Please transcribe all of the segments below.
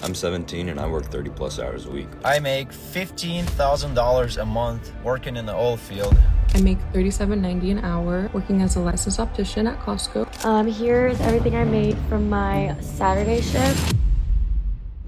I'm 17 and I work 30 plus hours a week. I make $15,000 a month working in the oil field. I make $37.90 an hour working as a licensed optician at Costco. Here's everything I made from my Saturday shift.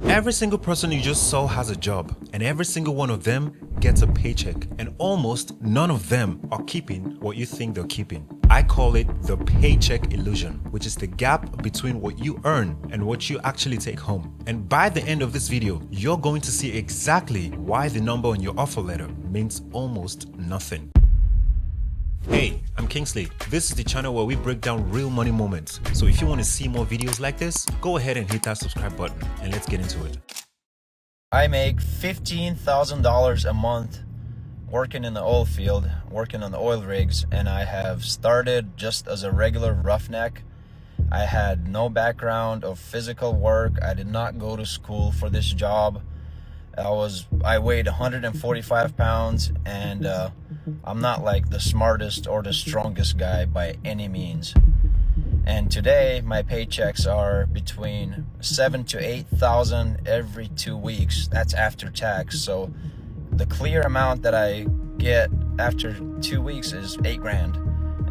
Every single person you just saw has a job, and every single one of them gets a paycheck, and almost none of them are keeping what you think they're keeping. I call it the Paycheck Illusion, which is the gap between what you earn and what you actually take home. And by the end of this video, you're going to see exactly why the number on your offer letter means almost nothing. Hey, I'm Kingsley. This is the channel where we break down real money moments. So if you want to see more videos like this, go ahead and hit that subscribe button and let's get into it. I make $15,000 a month working in the oil field, working on the oil rigs, and I have started just as a regular roughneck. I had no background of physical work. I did not go to school for this job. I weighed 145 pounds, and I'm not like the smartest or the strongest guy by any means. And today my paychecks are between $7,000 to $8,000 every 2 weeks. That's after tax. So the clear amount that I get after 2 weeks is $8,000.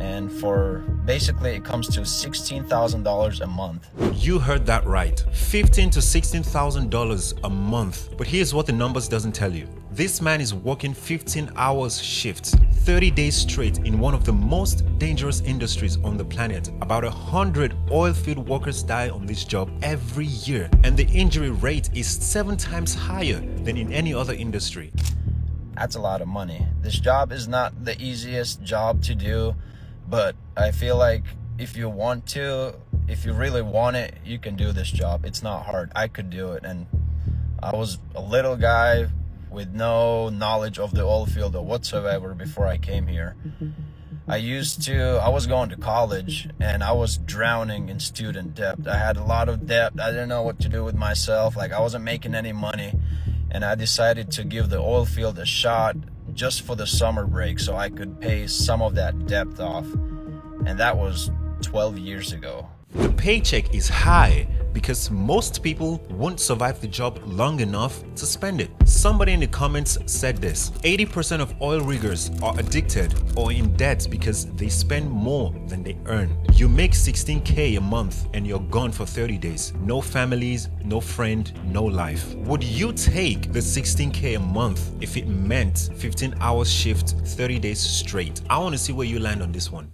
And for basically it comes to $16,000 a month. You heard that right. $15,000 to $16,000 a month. But here's what the numbers doesn't tell you. This man is working 15 hours shifts, 30 days straight in one of the most dangerous industries on the planet. About 100 oil field workers die on this job every year, and the injury rate is 7 times higher than in any other industry. That's a lot of money. This job is not the easiest job to do, but I feel like if you want to, if you really want it, you can do this job. It's not hard. I could do it. And I was a little guy with no knowledge of the oil field or whatsoever before I came here. I was going to college and I was drowning in student debt. I had a lot of debt. I didn't know what to do with myself. Like, I wasn't making any money. And I decided to give the oil field a shot just for the summer break so I could pay some of that debt off. And that was 12 years ago. The paycheck is high because most people won't survive the job long enough to spend it. Somebody in the comments said this: 80% of oil riggers are addicted or in debt because they spend more than they earn. You make $16K a month and you're gone for 30 days. No families, no friend, no life. Would you take the $16K a month if it meant 15 hours shift, 30 days straight? I want to see where you land on this one.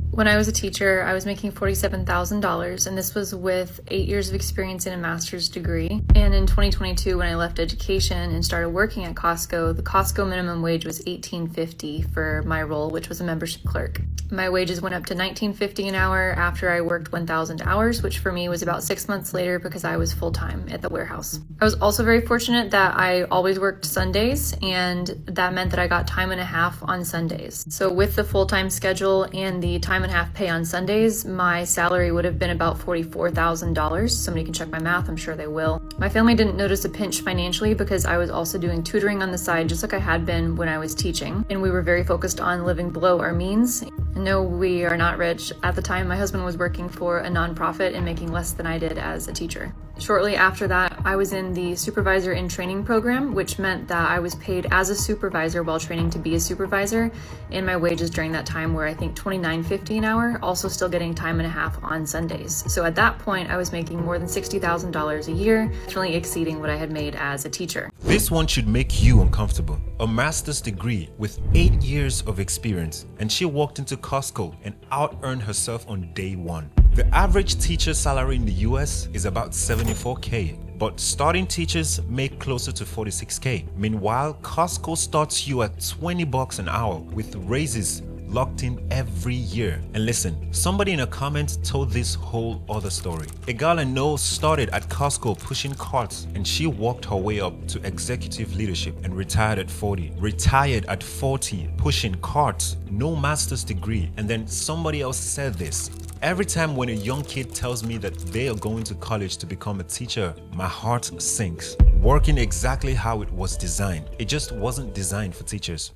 When I was a teacher, I was making $47,000, and this was with 8 years of experience in a master's degree. And in 2022, when I left education and started working at Costco, the Costco minimum wage was $18.50 for my role, which was a membership clerk. My wages went up to $19.50 an hour after I worked 1,000 hours, which for me was about 6 months later because I was full-time at the warehouse. I was also very fortunate that I always worked Sundays, and that meant that I got time and a half on Sundays. So with the full-time schedule and the time and a half pay on Sundays, my salary would have been about $44,000. Somebody can check my math, I'm sure they will. My family didn't notice a pinch financially because I was also doing tutoring on the side just like I had been when I was teaching, and we were very focused on living below our means. No, we are not rich. At the time, my husband was working for a nonprofit and making less than I did as a teacher. Shortly after that, I was in the supervisor in training program, which meant that I was paid as a supervisor while training to be a supervisor, and my wages during that time were, I think, $29.50 an hour, also still getting time and a half on Sundays. So at that point, I was making more than $60,000 a year, definitely exceeding what I had made as a teacher. This one should make you uncomfortable. A master's degree with 8 years of experience, and she walked into Costco and out-earned herself on day one. The average teacher salary in the US is about $74K, but starting teachers make closer to $46K. Meanwhile, Costco starts you at $20 an hour with raises locked in every year. And listen, somebody in a comment told this whole other story. A girl I know started at Costco pushing carts, and she walked her way up to executive leadership and retired at 40. Retired at 40, pushing carts, no master's degree. And then somebody else said this: every time when a young kid tells me that they are going to college to become a teacher, my heart sinks. Working exactly how it was designed. It just wasn't designed for teachers.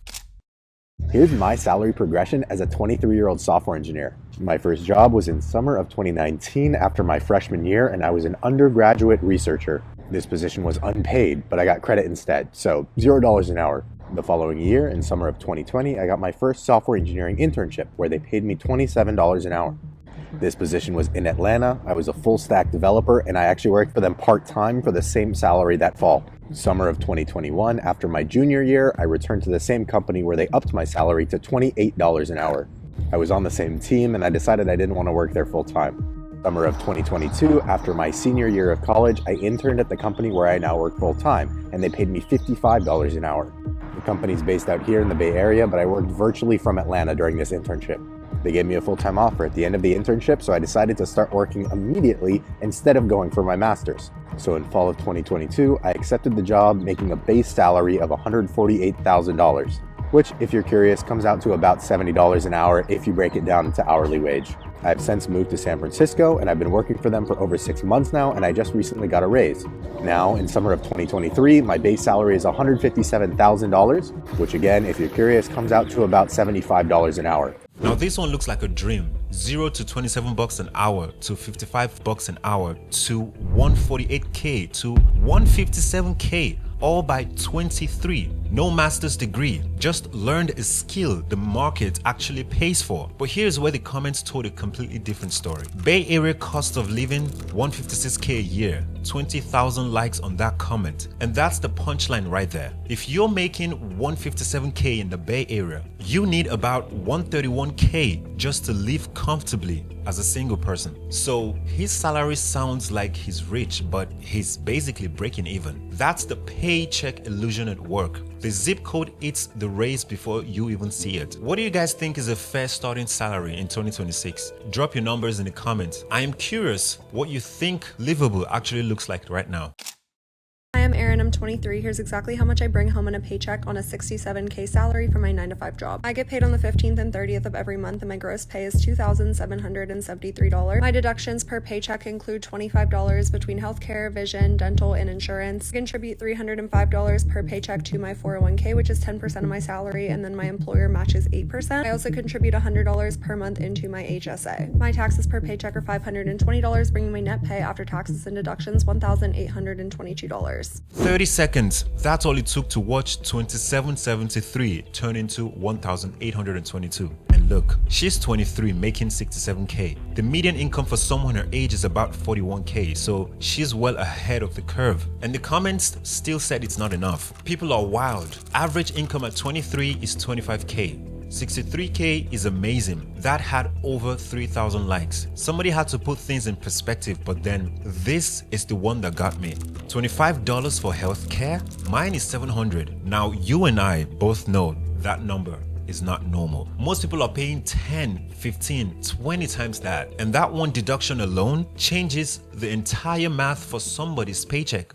Here's my salary progression as a 23-year-old software engineer. My first job was in summer of 2019 after my freshman year, and I was an undergraduate researcher. This position was unpaid, but I got credit instead, so $0 an hour. The following year, in summer of 2020, I got my first software engineering internship where they paid me $27 an hour. This position was in Atlanta. I was a full stack developer and I actually worked for them part-time for the same salary that fall. Summer of 2021, after my junior year, I returned to the same company where they upped my salary to $28 an hour. I was on the same team and I decided I didn't want to work there full-time. Summer of 2022, after my senior year of college, I interned at the company where I now work full-time and they paid me $55 an hour. The company's based out here in the Bay Area, but I worked virtually from Atlanta during this internship. They gave me a full-time offer at the end of the internship, so I decided to start working immediately instead of going for my master's. So in fall of 2022, I accepted the job, making a base salary of $148,000, which, if you're curious, comes out to about $70 an hour if you break it down into hourly wage. I've since moved to San Francisco and I've been working for them for over 6 months now, and I just recently got a raise. Now, in summer of 2023, my base salary is $157,000, which again, if you're curious, comes out to about $75 an hour. Now this one looks like a dream. 0 to 27 bucks an hour to 55 bucks an hour to 148k to 157k, all by 23. No master's degree, just learned a skill the market actually pays for. But here's where the comments told a completely different story. Bay Area cost of living, $156k a year. 20,000 likes on that comment, and that's the punchline right there. If you're making $157k in the Bay Area, you need about $131k just to live comfortably as a single person. So his salary sounds like he's rich, but he's basically breaking even. That's the paycheck illusion at work. The zip code eats the raise before you even see it. What do you guys think is a fair starting salary in 2026? Drop your numbers in the comments. I am curious what you think livable actually looks like right now. Hi, I'm Erin, I'm 23. Here's exactly how much I bring home in a paycheck on a $67k salary for my 9-to-5 job. I get paid on the 15th and 30th of every month and my gross pay is $2,773. My deductions per paycheck include $25 between healthcare, vision, dental, and insurance. I contribute $305 per paycheck to my 401k, which is 10% of my salary, and then my employer matches 8%. I also contribute $100 per month into my HSA. My taxes per paycheck are $520, bringing my net pay after taxes and deductions $1,822. 30 seconds. That's all it took to watch 2773 turn into 1,822. And look, she's 23 making 67k. The median income for someone her age is about 41k, so she's well ahead of the curve. And the comments still said it's not enough. People are wild. Average income at 23 is 25k. 63k is amazing. That had over 3,000 likes. Somebody had to put things in perspective, but then this is the one that got me. $25 for healthcare? Mine is $700. Now you and I both know that number is not normal. Most people are paying 10, 15, 20 times that. And that one deduction alone changes the entire math for somebody's paycheck.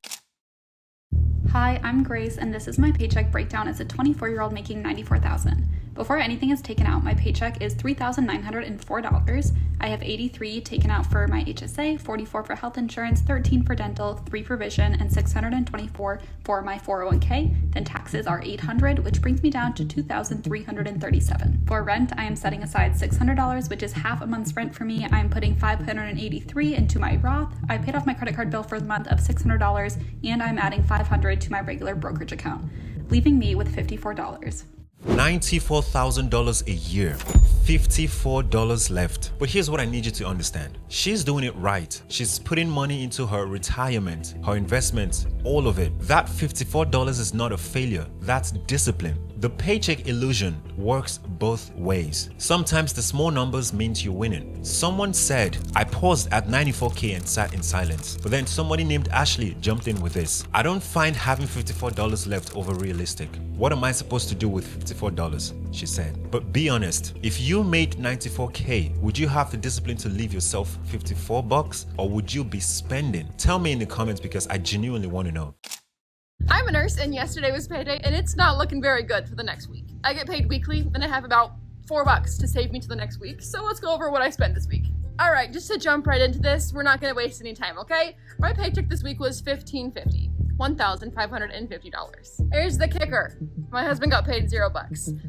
Hi, I'm Grace, and this is my paycheck breakdown as a 24-year-old making $94,000. Before anything is taken out, my paycheck is $3,904. I have $83 taken out for my HSA, $44 for health insurance, $13 for dental, $3 for vision, and $624 for my 401k. Then taxes are $800, which brings me down to $2,337. For rent, I am setting aside $600, which is half a month's rent for me. I'm putting $583 into my Roth. I paid off my credit card bill for the month of $600, and I'm adding $500 to my regular brokerage account, leaving me with $54. $94,000 a year, $54 left. But here's what I need you to understand. She's doing it right. She's putting money into her retirement, her investments, all of it. That $54 is not a failure. That's discipline. The paycheck illusion works both ways. Sometimes the small numbers means you're winning. Someone said, I paused at 94k and sat in silence. But then somebody named Ashley jumped in with this. I don't find having $54 left over realistic. What am I supposed to do with $54? She said. But be honest, if you made 94k, would you have the discipline to leave yourself $54, or would you be spending? Tell me in the comments because I genuinely want to know. I'm a nurse and yesterday was payday and it's not looking very good for the next week. I get paid weekly and I have about $4 to save me to the next week. So let's go over what I spent this week. All right, just to jump right into this, we're not gonna waste any time, okay? My paycheck this week was $1,550, $1,550. Here's the kicker. My husband got paid $0.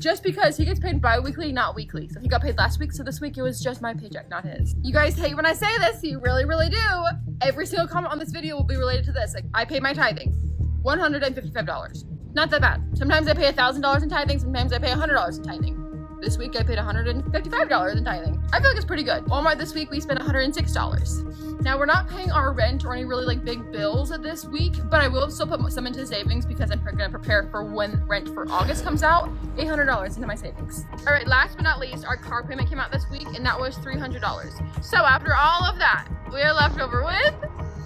just because he gets paid bi-weekly, not weekly. So he got paid last week, so this week it was just my paycheck, not his. You guys hate when I say this, you really, really do. Every single comment on this video will be related to this. Like, I pay my tithing, $155. Not that bad. Sometimes I pay $1,000 in tithing, sometimes I pay $100 in tithing. This week I paid $155 in tithing. I feel like it's pretty good. Walmart this week we spent $106. Now we're not paying our rent or any really like big bills this week, but I will still put some into savings because I'm gonna prepare for when rent for August comes out. $800 into my savings. All right, last but not least, our car payment came out this week and that was $300. So after all of that, we are left over with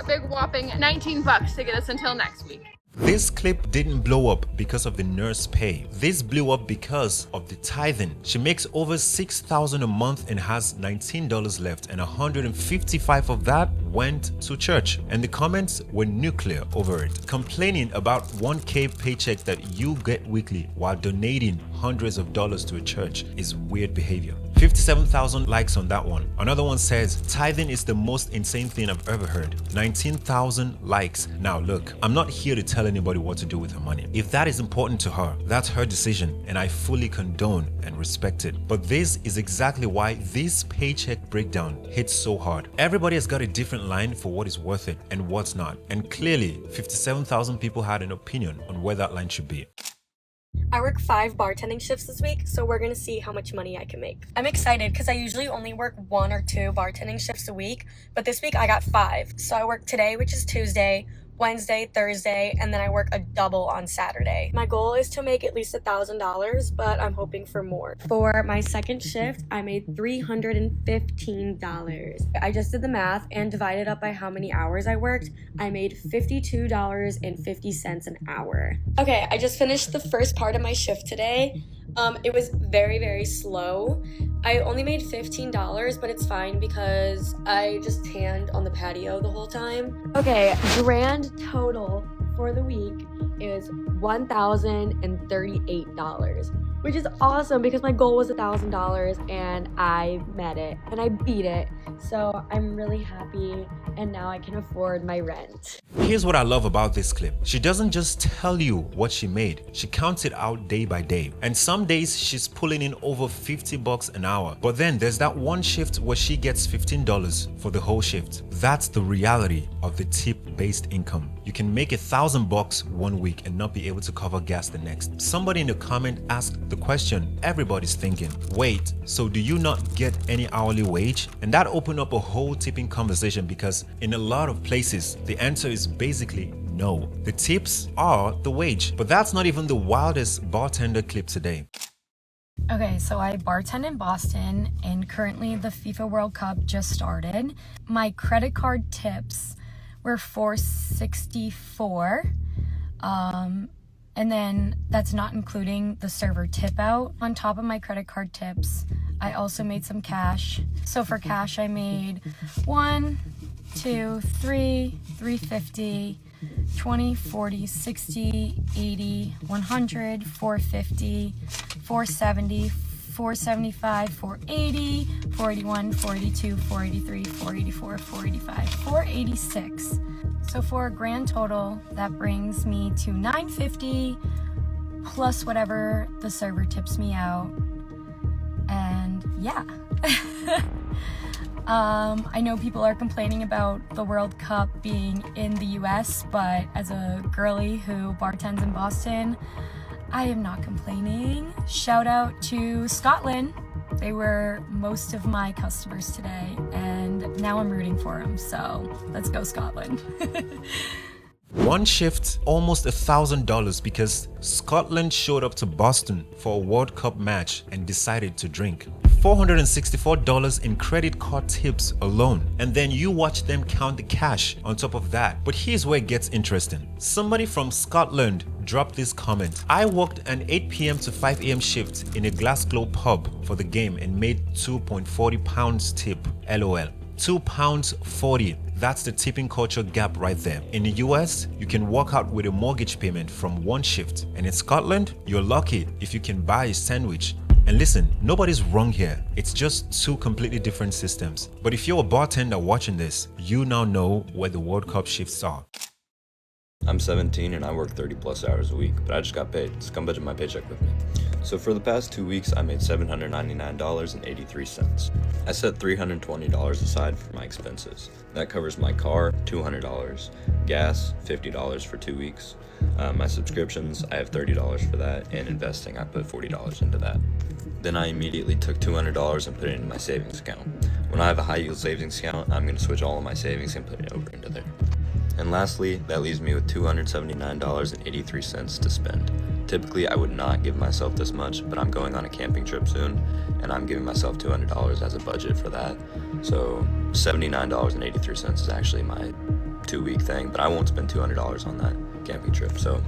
a big whopping 19 bucks to get us until next week. This clip didn't blow up because of the nurse pay. This blew up because of the tithing. She makes over $6,000 a month and has $19 left, and $155 of that went to church. And the comments were nuclear over it, complaining about $1K paycheck that you get weekly while donating hundreds of dollars to a church is weird behavior. 57,000 likes on that one. Another one says, tithing is the most insane thing I've ever heard. 19,000 likes. Now look, I'm not here to tell anybody what to do with her money. If that is important to her, that's her decision, and I fully condone and respect it. But this is exactly why this paycheck breakdown hits so hard. Everybody has got a different line for what is worth it and what's not. And clearly, 57,000 people had an opinion on where that line should be. I work 5 bartending shifts this week, so we're gonna see how much money I can make. I'm excited because I usually only work 1 or 2 bartending shifts a week, but this week I got 5. So I work today, which is Tuesday, Wednesday, Thursday, and then I work a double on Saturday. My goal is to make at least $1,000, but I'm hoping for more. For my second shift, I made $315. I just did the math and divided up by how many hours I worked. I made $52.50 an hour. Okay, I just finished the first part of my shift today. It was very, very slow. I only made $15, but it's fine because I just tanned on the patio the whole time. Okay, grand total for the week is $1,038, which is awesome because my goal was $1,000 and I met it and I beat it. So I'm really happy and now I can afford my rent. Here's what I love about this clip. She doesn't just tell you what she made, she counts it out day by day. And some days she's pulling in over $50 an hour. But then there's that one shift where she gets $15 for the whole shift. That's the reality of the tip-based income. You can make $1,000 one week and not be able to cover gas the next. Somebody in the comment asked the question everybody's thinking. Wait, so do you not get any hourly wage? And that opened up a whole tipping conversation because in a lot of places, the answer is basically no. The tips are the wage. But that's not even the wildest bartender clip today. Okay, so I bartend in Boston and currently the FIFA World Cup just started. My credit card tips were $464. And then that's not including the server tip out. On top of my credit card tips, I also made some cash. So for cash, I made 1, 2, 3, 350, 20, 40, 60, 80, 100, 450, 470, 475, 480, 481, 482, 483, 484, 485, 486. So for a grand total, that brings me to $950 plus whatever the server tips me out. And yeah. I know people are complaining about the World Cup being in the US, but as a girly who bartends in Boston, I am not complaining. Shout out to Scotland. They were most of my customers today, and now I'm rooting for them, so let's go Scotland. One shift, almost $1,000 because Scotland showed up to Boston for a World Cup match and decided to drink. $464 in credit card tips alone, and then you watch them count the cash on top of that. But here's where it gets interesting. Somebody from Scotland dropped this comment. I worked an 8 p.m. to 5 a.m. shift in a Glasgow pub for the game and made £2.40 tip. LOL. £2.40. That's the tipping culture gap right there. In the US, you can walk out with a mortgage payment from one shift, and in Scotland, you're lucky if you can buy a sandwich. And listen, nobody's wrong here. It's just 2 completely different systems. But if you're a bartender watching this, you now know where the World Cup shifts are. I'm 17 and I work 30 plus hours a week, but I just got paid, so come budget my paycheck with me. So for the past 2 weeks, I made $799.83. I set $320 aside for my expenses. That covers my car, $200, gas, $50 for 2 weeks. My subscriptions, I have $30 for that, and investing, I put $40 into that. Then I immediately took $200 and put it into my savings account. When I have a high yield savings account, I'm going to switch all of my savings and put it over into there. And lastly, that leaves me with $279.83 to spend. Typically, I would not give myself this much, but I'm going on a camping trip soon, and I'm giving myself $200 as a budget for that. So $79.83 is actually my 2-week thing, but I won't spend $200 on that camping trip. So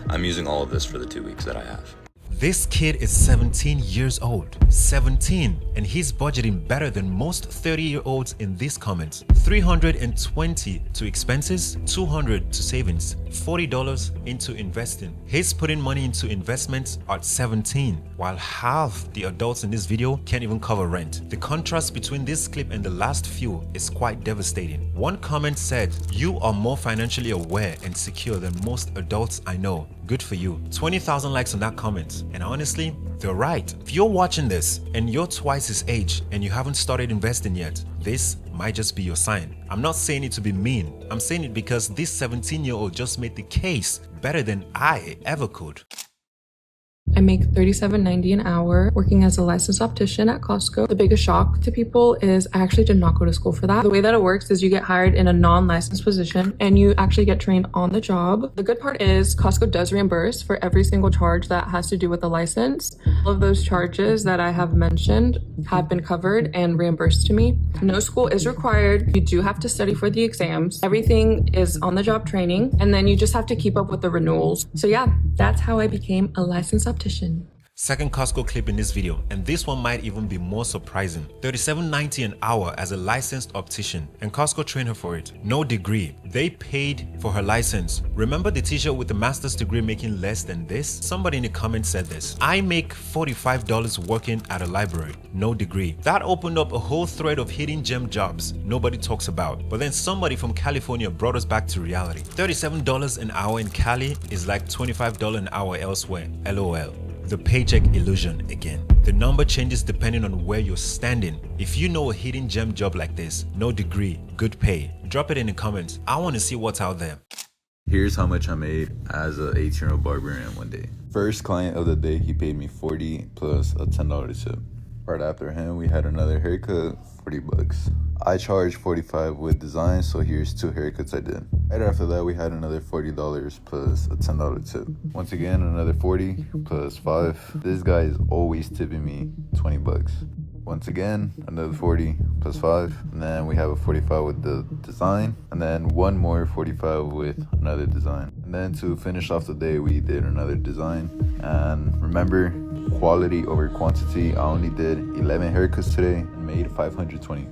I'm using all of this for the 2 weeks that I have. This kid is 17 years old. 17, and he's budgeting better than most 30-year-olds in these comments. $320 to expenses, $200 to savings, $40 into investing. He's putting money into investments at 17, while half the adults in this video can't even cover rent. The contrast between this clip and the last few is quite devastating. One comment said, "You are more financially aware and secure than most adults I know. Good for you." 20,000 likes on that comment. And honestly, they're right. If you're watching this and you're twice his age and you haven't started investing yet, this might just be your sign. I'm not saying it to be mean. I'm saying it because this 17-year-old just made the case better than I ever could. I make $37.90 an hour working as a licensed optician at Costco. The biggest shock to people is I actually did not go to school for that. The way that it works is you get hired in a non-licensed position and you actually get trained on the job. The good part is Costco does reimburse for every single charge that has to do with the license. All of those charges that I have mentioned have been covered and reimbursed to me. No school is required. You do have to study for the exams. Everything is on the job training, and then you just have to keep up with the renewals. So yeah, that's how I became a licensed optician. Second Costco clip in this video, and this one might even be more surprising. $37.90 an hour as a licensed optician, and Costco trained her for it. No degree. They paid for her license. Remember the teacher with the master's degree making less than this? Somebody in the comments said this. I make $45 working at a library. No degree. That opened up a whole thread of hidden gem jobs nobody talks about. But then somebody from California brought us back to reality. $37 an hour in Cali is like $25 an hour elsewhere. LOL. The Paycheck Illusion again. The number changes depending on where you're standing. If you know a hidden gem job like this, no degree, good pay, drop it in the comments. I want to see what's out there. Here's how much I made as an 18-year-old barbarian one day. First client of the day, he paid me $40 plus a $10 tip. Right after him, we had another haircut, $40. I charged $45 with design, so here's 2 haircuts I did. Right after that, we had another $40 plus a $10 tip. Once again, another $40 plus 5. This guy is always tipping me $20. Once again, another 40 plus 5, and then we have a 45 with the design, and then one more 45 with another design. And then to finish off the day, we did another design. And remember, quality over quantity. I only did 11 haircuts today and made $520.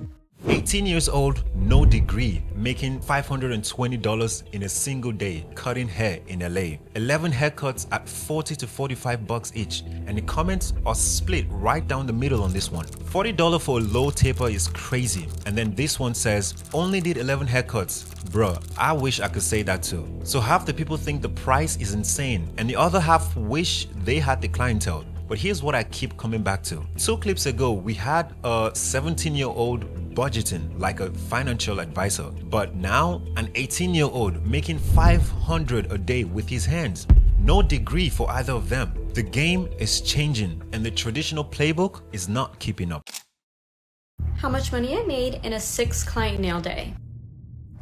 18 years old, no degree, making $520 in a single day, cutting hair in LA. 11 haircuts at $40 to $45 each, and the comments are split right down the middle on this one. $40 for a low taper is crazy, and then this one says, only did 11 haircuts. Bruh, I wish I could say that too. So half the people think the price is insane, and the other half wish they had the clientele. But here's what I keep coming back to. 2 clips ago, we had a 17-year-old budgeting like a financial advisor, but now an 18-year-old making $500 a day with his hands. No degree for either of them. The game is changing and the traditional playbook is not keeping up. How much money I made in a 6-client nail day.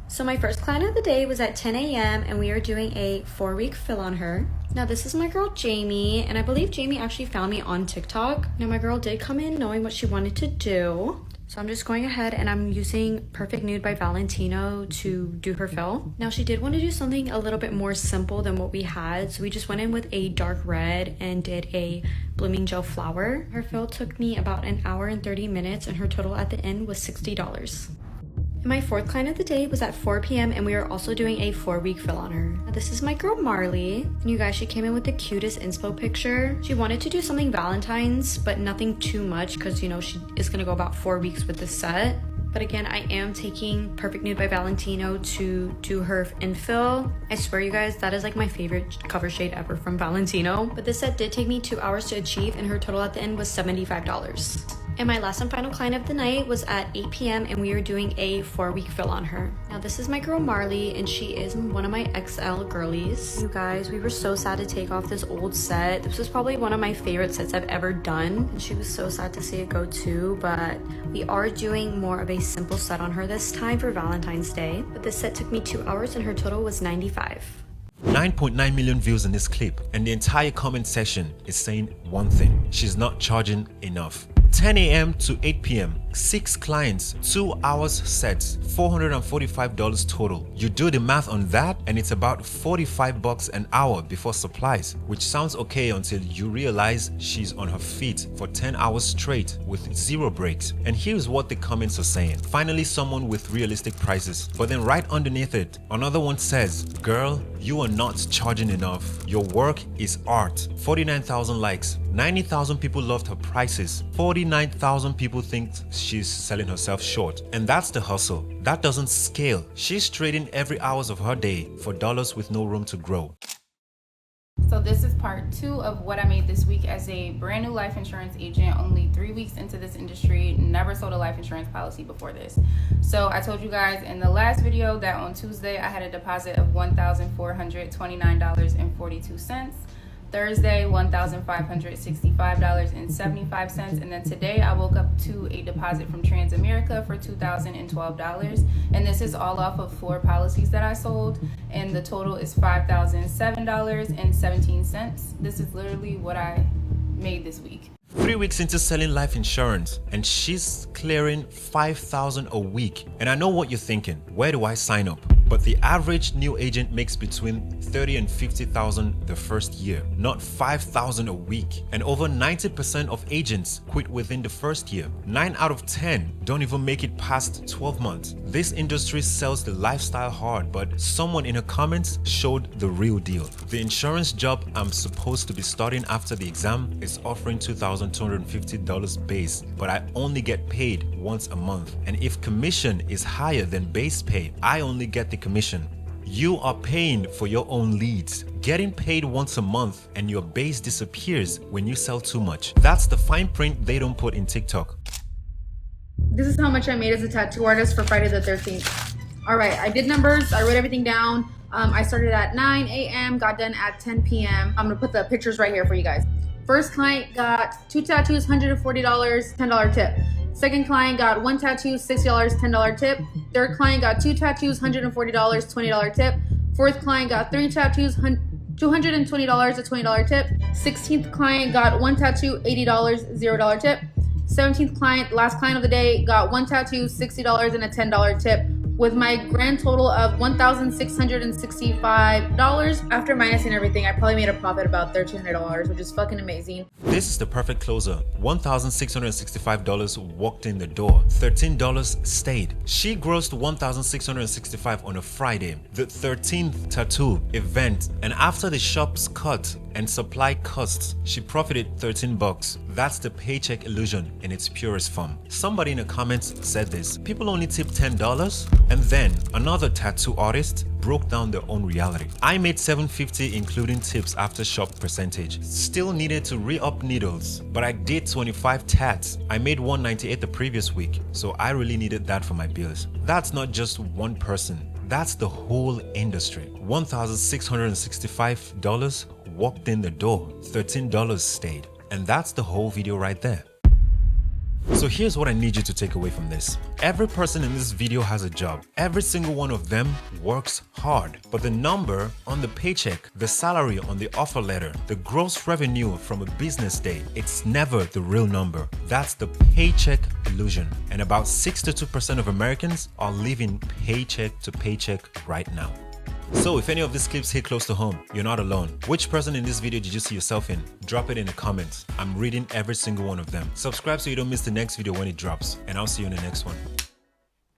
So my first client of the day was at 10 a.m. and we are doing a 4-week fill on her. Now this is my girl Jamie, and I believe Jamie actually found me on TikTok. Now my girl did come in knowing what she wanted to do. So I'm just going ahead and I'm using Perfect Nude by Valentino to do her fill. Now she did want to do something a little bit more simple than what we had. So we just went in with a dark red and did a blooming gel flower. Her fill took me about 1 hour and 30 minutes and her total at the end was $60. And my 4th client of the day was at 4 p.m. and we are also doing a 4-week fill on her. Now, this is my girl Marley. And you guys, she came in with the cutest inspo picture. She wanted to do something Valentine's, but nothing too much because, you know, she is going to go about 4 weeks with this set. But again, I am taking Perfect Nude by Valentino to do her infill. I swear you guys, that is like my favorite cover shade ever from Valentino. But this set did take me 2 hours to achieve, and her total at the end was $75. And my last and final client of the night was at 8 p.m. and we were doing a 4-week fill on her. Now this is my girl Marley, and she is one of my XL girlies. You guys, we were so sad to take off this old set. This was probably one of my favorite sets I've ever done, and she was so sad to see it go too, but we are doing more of a simple set on her this time for Valentine's Day. But this set took me 2 hours and her total was $95. 9.9 million views in this clip, and the entire comment section is saying one thing: she's not charging enough. 10 a.m. to 8 p.m. 6 clients, 2 hours sets, $445 total. You do the math on that and it's about $45 an hour before supplies, which sounds okay until you realize she's on her feet for 10 hours straight with 0 breaks. And here's what the comments are saying: finally someone with realistic prices. But then right underneath it, another one says, girl, you are not charging enough. Your work is art. 49,000 likes. 90,000 people loved her prices. 49,000 people think she's selling herself short. And that's the hustle. That doesn't scale. She's trading every hours of her day for dollars with no room to grow. So this is part 2 of what I made this week as a brand new life insurance agent, only 3 weeks into this industry, never sold a life insurance policy before this. So I told you guys in the last video that on Tuesday I had a deposit of $1,429.42. Thursday, $1,565.75, and then today I woke up to a deposit from Transamerica for $2,012, and this is all off of 4 policies that I sold, and the total is $5,007.17. This is literally what I made this week. 3 weeks into selling life insurance, and she's clearing $5,000 a week. And I know what you're thinking: where do I sign up? But the average new agent makes between $30,000 and $50,000 the first year, not $5,000 a week. And over 90% of agents quit within the first year. 9 out of 10 don't even make it past 12 months. This industry sells the lifestyle hard, but someone in the comments showed the real deal. The insurance job I'm supposed to be starting after the exam is offering $2,250 base, but I only get paid once a month. And if commission is higher than base pay, I only get the commission. You are paying for your own leads, getting paid once a month, and your base disappears when you sell too much. That's the fine print they don't put in TikTok. This is how much I made as a tattoo artist for Friday the 13th. All right, I did numbers, I wrote everything down. I started at 9 a.m., got done at 10 p.m. I'm gonna put the pictures right here for you guys. First client got 2 tattoos, $140, $10 tip. Second client got 1 tattoo, $60, $10 tip. Third client got 2 tattoos, $140, $20 tip. Fourth client got 3 tattoos, $220, a $20 tip. 16th client got 1 tattoo, $80, $0 tip. 17th client, last client of the day, got 1 tattoo, $60, and a $10 tip, with my grand total of $1,665. After minusing everything, I probably made a profit about $1,300, which is fucking amazing. This is the perfect closer. $1,665 walked in the door. $13 stayed. She grossed $1,665 on a Friday, the 13th tattoo event, and after the shop's cut and supply costs, she profited $13. That's the Paycheck Illusion in its purest form. Somebody in the comments said this: people only tip $10, and then another tattoo artist broke down their own reality. I made $750 including tips after shop percentage. Still needed to re-up needles, but I did 25 tats. I made $198 the previous week, so I really needed that for my bills. That's not just one person. That's the whole industry. $1,665 walked in the door, $13 stayed. And that's the whole video right there. So here's what I need you to take away from this. Every person in this video has a job. Every single one of them works hard. But the number on the paycheck, the salary on the offer letter, the gross revenue from a business day, it's never the real number. That's the Paycheck Illusion. And about 62% of Americans are living paycheck to paycheck right now. So if any of these clips hit close to home, you're not alone. Which person in this video did you see yourself in? Drop it in the comments. I'm reading every single one of them. Subscribe so you don't miss the next video when it drops, and I'll see you in the next one.